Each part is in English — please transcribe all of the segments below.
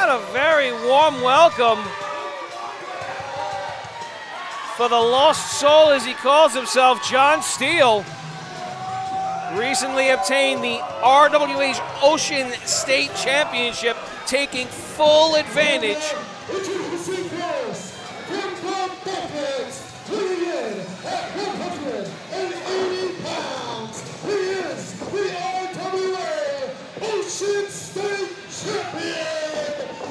What a very warm welcome for the lost soul, as he calls himself, John Steele. Recently obtained the RWA's Ocean State Championship, taking full advantage. Introducing first, from Buckets, weighing in at 180 pounds, he is the RWA Ocean State Champion,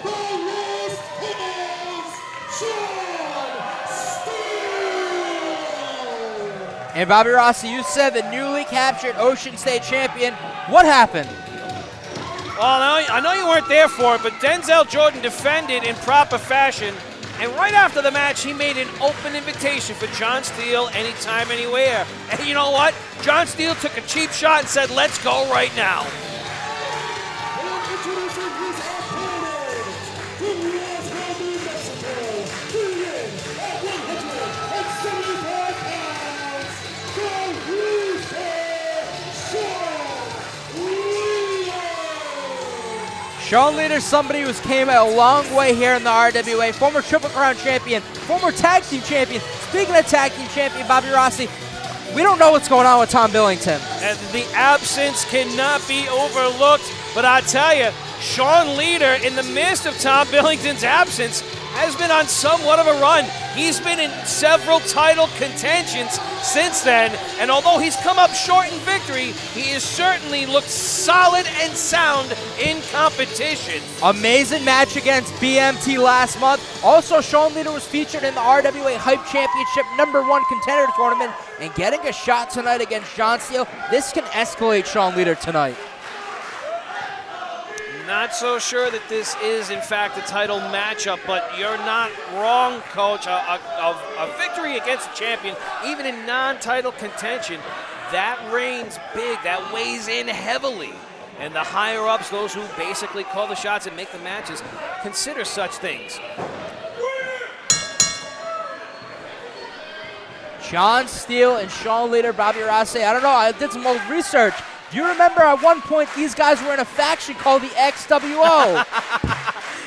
the Lost Cause, John Steele! And Bobby Rossi, you said the newly captured Ocean State Champion. What happened? Well, I know you weren't there for it, but Denzel Jordan defended in proper fashion, and right after the match, he made an open invitation for John Steele anytime, anywhere. And you know what? John Steele took a cheap shot and said, let's go right now. Introducing his opponent, from Roswell, New Mexico, weighing in at 175 pounds, the Rooster, Sean Leiter, somebody who's came a long way here in the RWA, former Triple Crown champion, former tag team champion. Speaking of tag team champion, Bobby Rossi, we don't know what's going on with Tom Billington. And the absence cannot be overlooked, but I tell you, Sean Leiter, in the midst of Tom Billington's absence, has been on somewhat of a run. He's been in several title contentions since then, and although he's come up short in victory, he has certainly looked solid and sound in competition. Amazing match against BMT last month. Also, Sean Leiter was featured in the RWA Hype Championship #1 contender tournament, and getting a shot tonight against John Steele. This can escalate Sean Leiter tonight. Not so sure that this is, in fact, a title matchup, but you're not wrong, Coach. A victory against a champion, even in non-title contention, that reigns big, that weighs in heavily. And the higher-ups, those who basically call the shots and make the matches, consider such things. John Steele and Sean Leiter, Bobby Rossi. I don't know, I did some old research. Do you remember at one point these guys were in a faction called the XWO?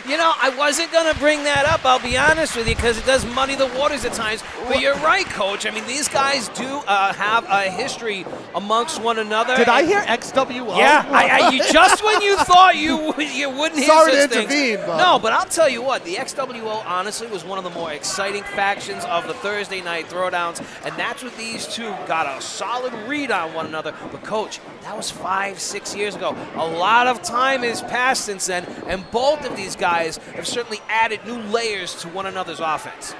You know, I wasn't going to bring that up, I'll be honest with you, because it does muddy the waters at times. But you're right, Coach. I mean, these guys do have a history amongst one another. Did I hear XWO? Yeah, just when you thought you wouldn't hear Sorry such to intervene, things. but No, but I'll tell you what, the XWO honestly was one of the more exciting factions of the Thursday night throwdowns, and that's what these two got a solid read on one another. But Coach, that was 5-6 years ago. A lot of time has passed since then, and both of these guys have certainly added new layers to one another's offense.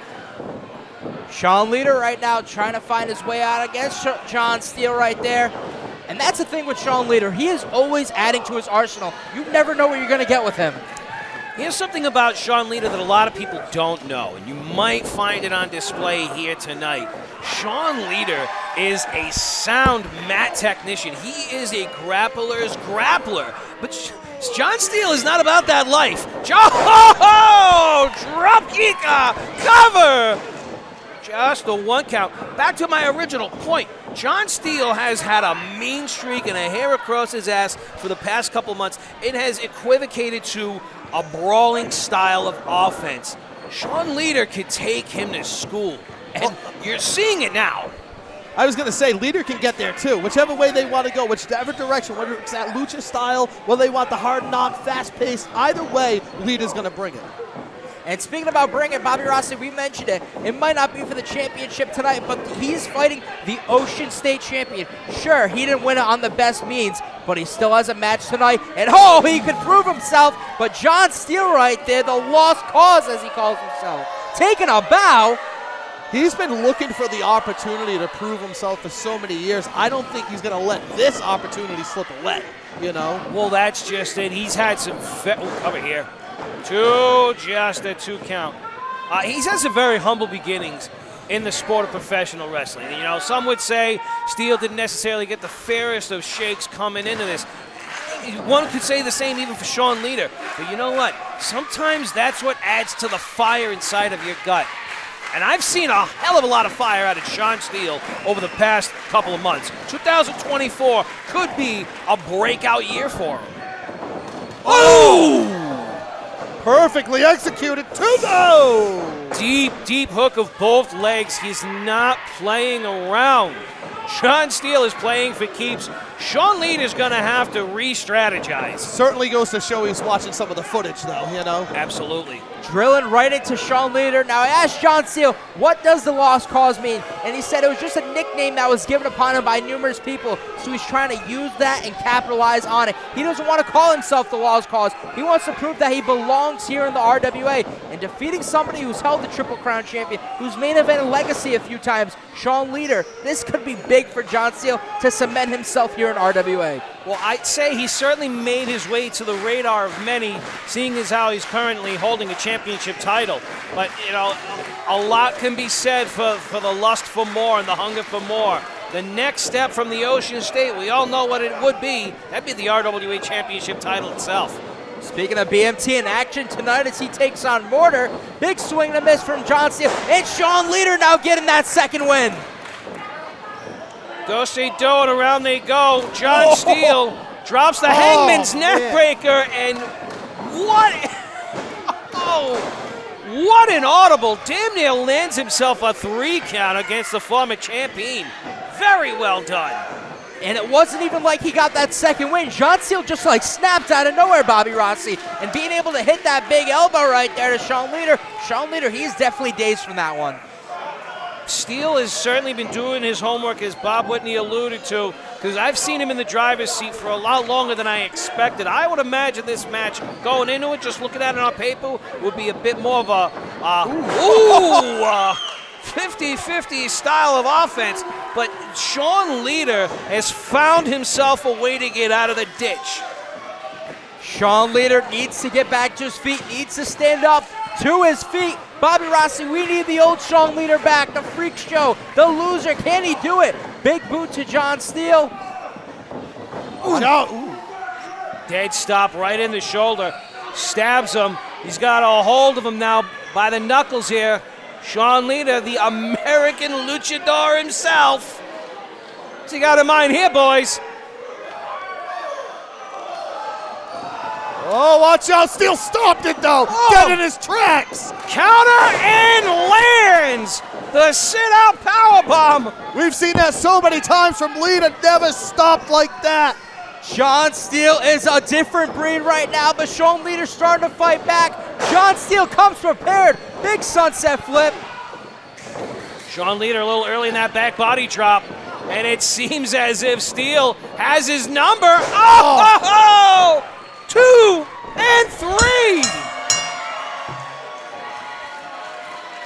Sean Leiter right now trying to find his way out against John Steele right there. And that's the thing with Sean Leiter. He is always adding to his arsenal. You never know what you're going to get with him. Here's something about Sean Leiter that a lot of people don't know, and you might find it on display here tonight. Sean Leiter is a sound mat technician. He is a grappler's grappler. But John Steele is not about that life. Drop kick, cover! Just a one count. Back to my original point. John Steele has had a mean streak and a hair across his ass for the past couple months. It has equivocated to a brawling style of offense. Sean Leiter could take him to school, and you're seeing it now. I was going to say, Leiter can get there too. Whichever way they want to go, whichever direction, whether it's that lucha style, whether they want the hard knock, fast pace, either way, Leiter's going to bring it. And speaking about bringing Bobby Rossi, we mentioned it. It might not be for the championship tonight, but he's fighting the Ocean State champion. Sure, he didn't win it on the best means, but he still has a match tonight. And he could prove himself. But John Steele right there, the lost cause, as he calls himself, taking a bow. He's been looking for the opportunity to prove himself for so many years. I don't think he's going to let this opportunity slip away, you know? Well, that's just it. He's had some over here. Just a 2 count. He's had some very humble beginnings in the sport of professional wrestling. You know, some would say Steele didn't necessarily get the fairest of shakes coming into this. One could say the same even for Sean Leiter. But you know what? Sometimes that's what adds to the fire inside of your gut. And I've seen a hell of a lot of fire out of Sean Steele over the past couple of months. 2024 could be a breakout year for him. Oh! Perfectly executed. 2-0. Deep, deep hook of both legs. He's not playing around. John Steele is playing for keeps. Sean Leiter's going to have to re-strategize. Certainly goes to show he's watching some of the footage, though, you know? Absolutely. Drilling right into Sean Leiter. Now, I asked John Steele, what does the lost cause mean? And he said it was just a nickname that was given upon him by numerous people, so he's trying to use that and capitalize on it. He doesn't want to call himself the lost cause. He wants to prove that he belongs here in the RWA. And defeating somebody who's held the Triple Crown champion, who's main evented Legacy a few times, Sean Leiter, this could be big for John Steele to cement himself here in RWA. Well, I'd say he certainly made his way to the radar of many, seeing as how he's currently holding a championship title. But, you know, a lot can be said for the lust for more and the hunger for more. The next step from the Ocean State, we all know what it would be. That'd be the RWA championship title itself. Speaking of BMT in action tonight as he takes on Mortar, big swing and a miss from John Steele, and Sean Leiter now getting that second win. Do State Do, and around they go. John Steele drops the Hangman's neck breaker, and what an audible. Damn near lands himself a 3 count against the former champion. Very well done. And it wasn't even like he got that second win. John Steele just like snapped out of nowhere, Bobby Rossi, and being able to hit that big elbow right there to Sean Leiter. Sean Leiter, he's definitely dazed from that one. Steele has certainly been doing his homework, as Bob Whitney alluded to, because I've seen him in the driver's seat for a lot longer than I expected. I would imagine this match, going into it, just looking at it on paper, would be a bit more of a 50-50 style of offense. But Sean Leiter has found himself a way to get out of the ditch. Sean Leiter needs to get back to his feet, needs to stand up to his feet. Bobby Rossi, we need the old Sean Leiter back, the freak show, the loser. Can he do it? Big boot to John Steele. Dead stop right in the shoulder. Stabs him. He's got a hold of him now by the knuckles here. Sean Leiter, the American luchador himself. What's he got in mind here, boys? Oh, watch out. Steele stopped it, though. Dead in his tracks. Counter and lands the sit-out powerbomb. We've seen that so many times from Leiter. Never stopped like that. John Steele is a different breed right now, but Sean Leiter starting to fight back. John Steele comes prepared. Big sunset flip. Sean Leiter a little early in that back body drop, and it seems as if Steele has his number. Oh! 2 and 3.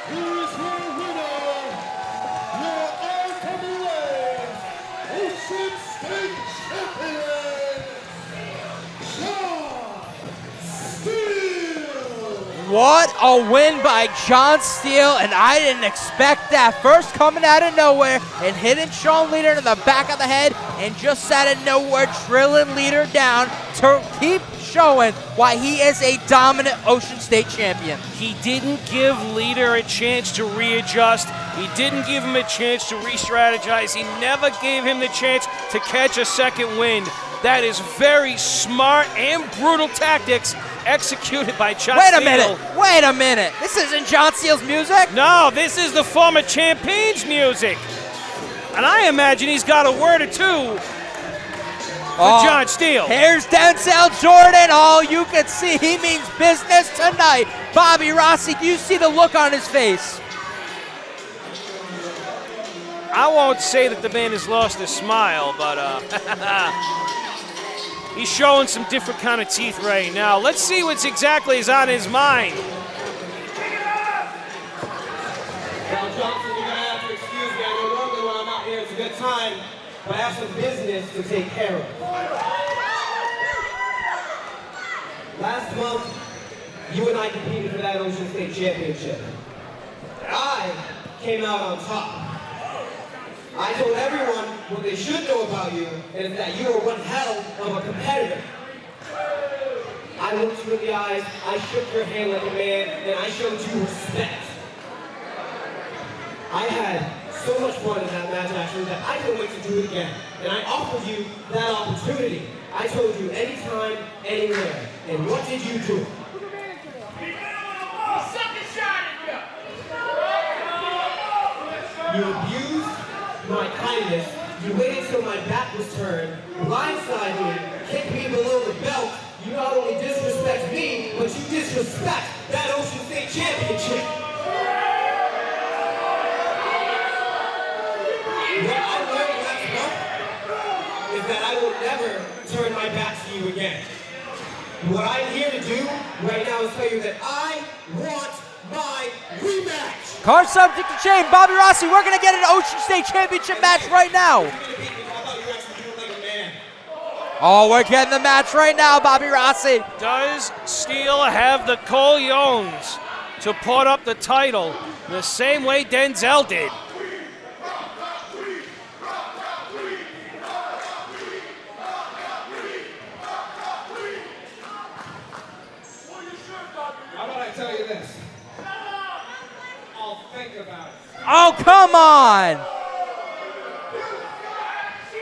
Here's your winner, your RWA Ocean State Champion, John Steele. What a win by John Steele, and I didn't expect that. First coming out of nowhere and hitting Sean Leiter in the back of the head, and just out of nowhere drilling Leiter down to keep showing why he is a dominant Ocean State champion. He didn't give Leiter a chance to readjust. He didn't give him a chance to re-strategize. He never gave him the chance to catch a second wind. That is very smart and brutal tactics executed by John Steele. Wait a minute. This isn't John Steele's music? No, this is the former champion's music. And I imagine he's got a word or two for John Steele. Here's Denzel Jordan. All you can see, he means business tonight. Bobby Rossi, do you see the look on his face? I won't say that the man has lost his smile, but he's showing some different kind of teeth right now. Let's see what's exactly is on his mind. Now, Johnston, you're going to have to excuse me. I know normally when I'm out here it's a good time, but I have some business to take care of. Last month, you and I competed for that Ocean State Championship. I came out on top. I told everyone what they should know about you, and it's that you are one hell of a competitor. I looked you in the eyes, I shook your hand like a man, and I showed you respect. I had so much fun in that match, actually, that I couldn't wait to do it again. And I offered you that opportunity. I told you anytime, anywhere. And what did you do? You abused my kindness. You waited till my back was turned, blindsided me, kicked me below the belt. You not only disrespect me, but you disrespect that Ocean State Championship. What I learned last month is that I will never turn my back to you again. What I'm here to do right now is tell you that I want my rematch. Card subject to change. Bobby Rossi, we're going to get an Ocean State Championship match right now. Oh, we're getting the match right now, Bobby Rossi. Does Steele have the Colognes to put up the title the same way Denzel did? How about I tell you this? I'll think about it. Oh, come on. But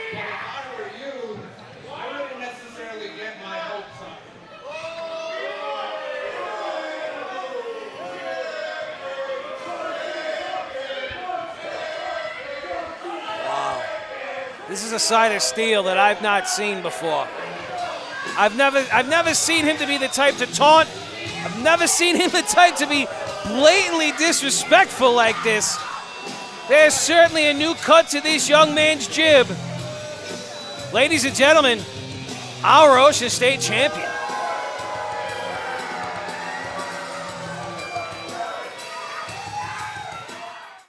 if I were you, I wouldn't necessarily get my hopes up. This is a side of Steele that I've not seen before. I've never seen him to be the type to taunt. I've never seen him the type to be blatantly disrespectful like this. There's certainly a new cut to this young man's jib. Ladies and gentlemen, our Ocean State champion.